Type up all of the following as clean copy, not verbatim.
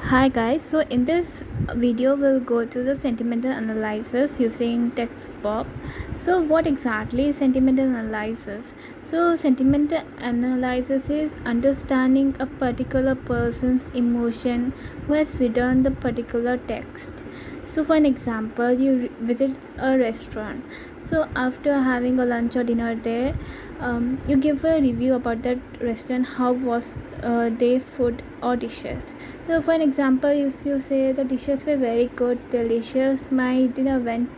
Hi guys, so in this video we'll go to the sentimental analysis using TextBob. So what exactly is sentimental analysis? So sentimental analysis is understanding a particular person's emotion who has written the particular text. So for an example, you visit a restaurant. So after having a lunch or dinner there, you give a review about that restaurant, how was their food or dishes. So for an example, if you say the dishes were very good, delicious, my dinner went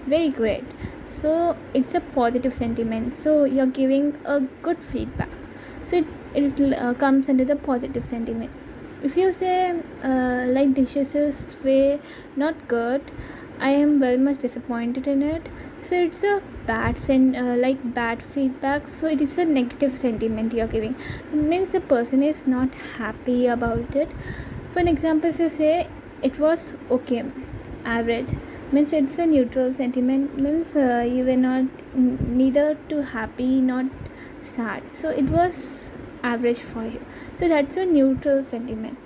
very great, so it's a positive sentiment, so you're giving a good feedback, so it comes under the positive sentiment. If you say like dishes were not good, I am very much disappointed in it, so it's a like bad feedback, so it is a negative sentiment you're giving. It means the person is not happy about it. For an example, if you say it was okay, average, means it's a neutral sentiment, means you were not neither too happy not sad, so it was average for you, so that's a neutral sentiment.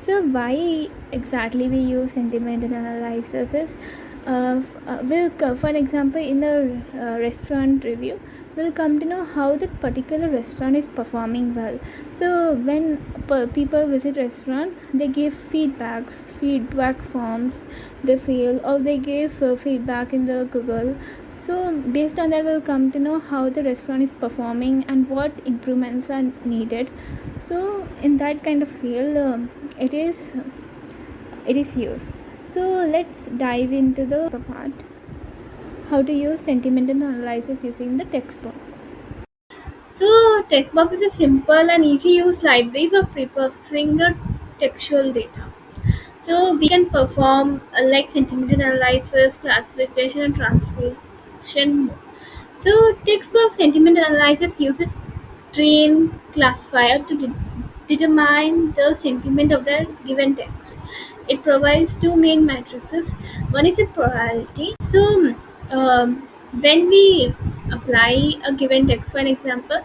So why exactly we use sentiment and analysis is, for an example, in the restaurant review, we'll come to know how that particular restaurant is performing well. So when people visit restaurant, they give feedback forms they feel, or they give feedback in the Google. So based on that, we'll come to know how the restaurant is performing and what improvements are needed. So in that kind of field, it is used. So let's dive into the part, how to use sentimental analysis using the textbook. So textbook is a simple and easy use library for pre-processing the textual data. So we can perform like sentimental analysis, classification, and translation. So textbook sentimental analysis uses train classifier to determine the sentiment of the given text. It provides two main matrices. One is a plurality. So when we apply a given text, for an example,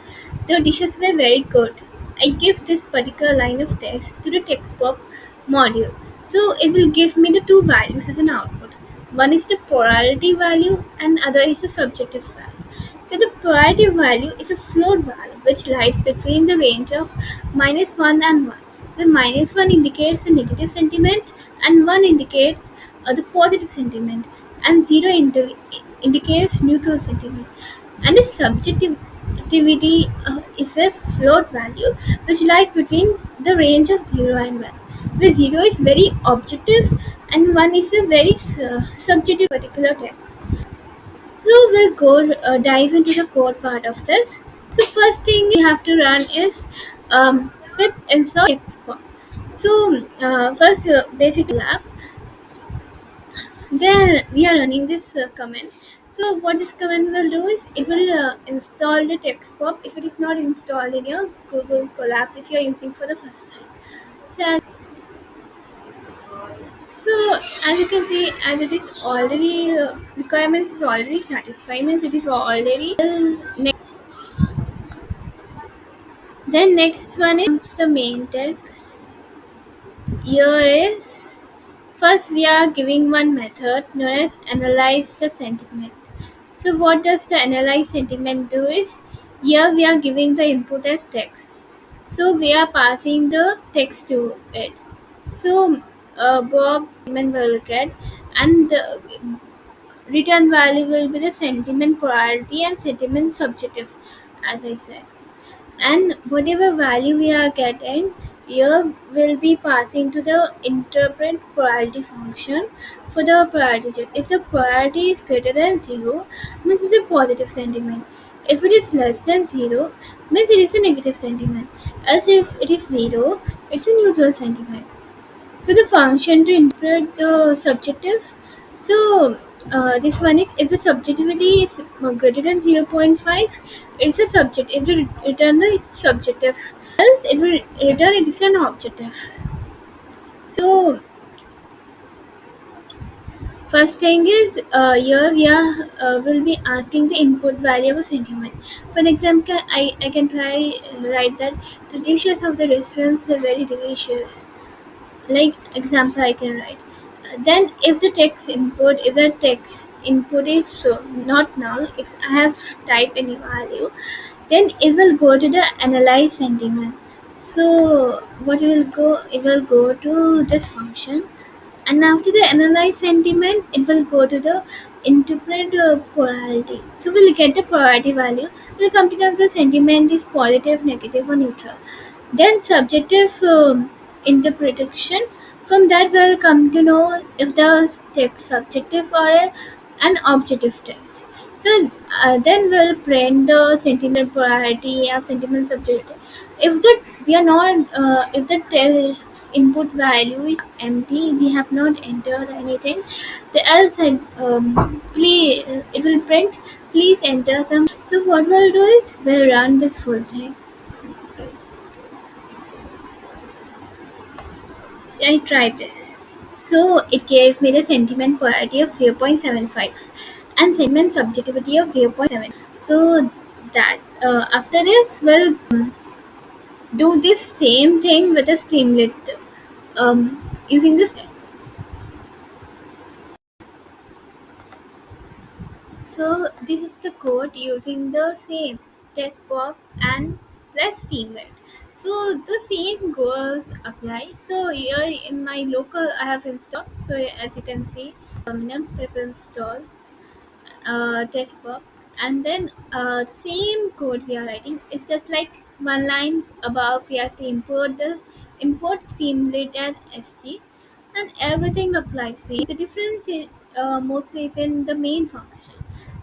the dishes were very good. I give this particular line of text to the textbook module. So it will give me the two values as an output. One is the plurality value and other is the subjective value. So the priority value is a float value which lies between the range of -1 and 1, where -1 indicates the negative sentiment and 1 indicates the positive sentiment, and 0 indicates neutral sentiment. And the subjectivity is a float value which lies between the range of 0 and 1, where 0 is very objective and 1 is a very subjective particular text. So we'll go dive into the code part of this. So first thing we have to run is pip install export. So first basic lab. Then we are running this command. So what this command will do is it will install the textbook if it is not installed in your Google Colab if you are using for the first time. So, as you can see, as it is already requirements is already satisfied, means it is already. Then next one is the main text. Here is first we are giving one method known as analyze the sentiment. So what does the analyze sentiment do is, here we are giving the input as text. So we are passing the text to it. So Bob will look at, and the return value will be the sentiment priority and sentiment subjective, as I said. And whatever value we are getting here will be passing to the interpret priority function for the priority check. If the priority is greater than 0, means it's a positive sentiment. If it is less than 0, means it is a negative sentiment. As if it is 0, it's a neutral sentiment. So the function to interpret the subjective. So this one is, if the subjectivity is greater than 0.5, it's a subject. It will return the subjective. Else it will return it is an objective. So first thing is, here we are will be asking the input value of a sentiment. For example, I can try write that the dishes of the restaurants were very delicious. Like example I can write. Then if the text input is not null, if I have type any value, then it will go to the analyze sentiment. So it will go to this function, and after the analyze sentiment it will go to the interpret polarity. So we'll get the polarity value. We'll come to know if the sentiment is positive, negative, or neutral. Then subjective interpretation. From that we'll come to know if the text subjective or an objective text. So then we'll print the sentiment polarity or sentiment subjective. If the we are not if the text input value is empty, we have not entered anything, the else please it will print please enter some. So what we'll do is we'll run this full thing. I tried this. So it gave me the sentiment polarity of 0.75 and sentiment subjectivity of 0.7. So that after this, we'll do this same thing with a Streamlit using this. So this is the code using the same test pop and plus Streamlit. So the same goes apply. So here in my local I have installed. So as you can see, terminal pip install test box, and then the same code we are writing is just like one line above. We have to import Streamlit and st, and everything applies same. The difference is mostly is in the main function.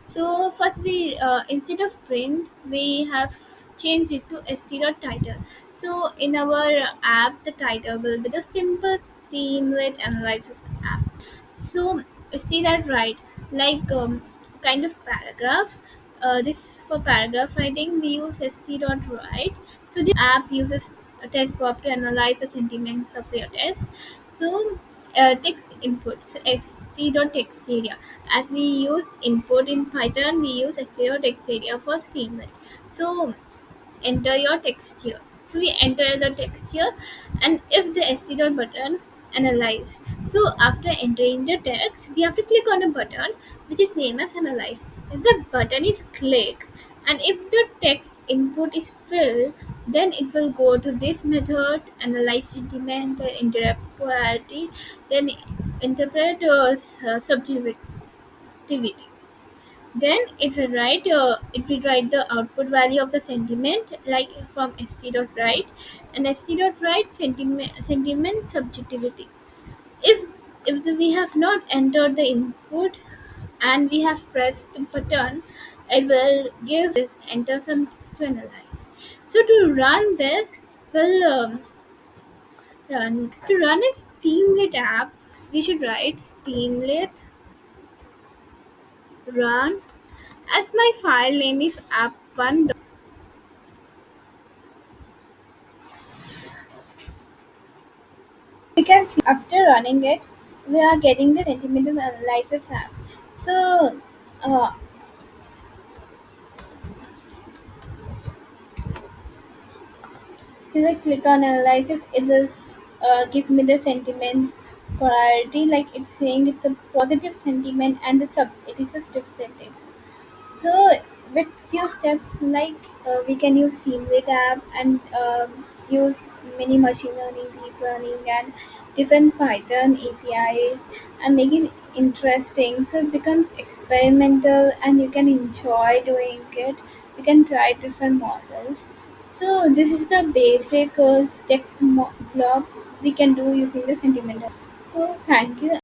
So first we instead of print we have changed it to st.title. So in our app the title will be the simple Streamlit analysis app. So see that right, like kind of paragraph. This for paragraph writing we use st.write. So the app uses a test box to analyze the sentiments of their test. So text inputs st.text area. As we use input in Python, we use st.text area for Streamlit. So enter your text here. So we enter the text here, and if the st button analyze. So after entering the text, we have to click on a button which is named as analyze. If the button is click and if the text input is filled, then it will go to this method analyze sentiment, then interpret polarity, then interpret subjectivity. Then it will write the output value of the sentiment like from st.write, and st.write sentiment subjectivity. If we have not entered the input and we have pressed the button, it will give this enter some text to analyze. So to run this, will run to run a Steamlit app. We should write Steamlit run, as my file name is app1. We can see after running it, we are getting the sentimental analysis app. So, uh, so if I click on analysis, it will give me the sentiment polarity. Like it's saying it's a positive sentiment and the sub it is a stiff sentiment. So with few steps like we can use Teamlit app and use many machine learning, deep learning, and different Python APIs and make it interesting. So it becomes experimental and you can enjoy doing it. You can try different models. So this is the basic text block we can do using the sentimental. So thank you.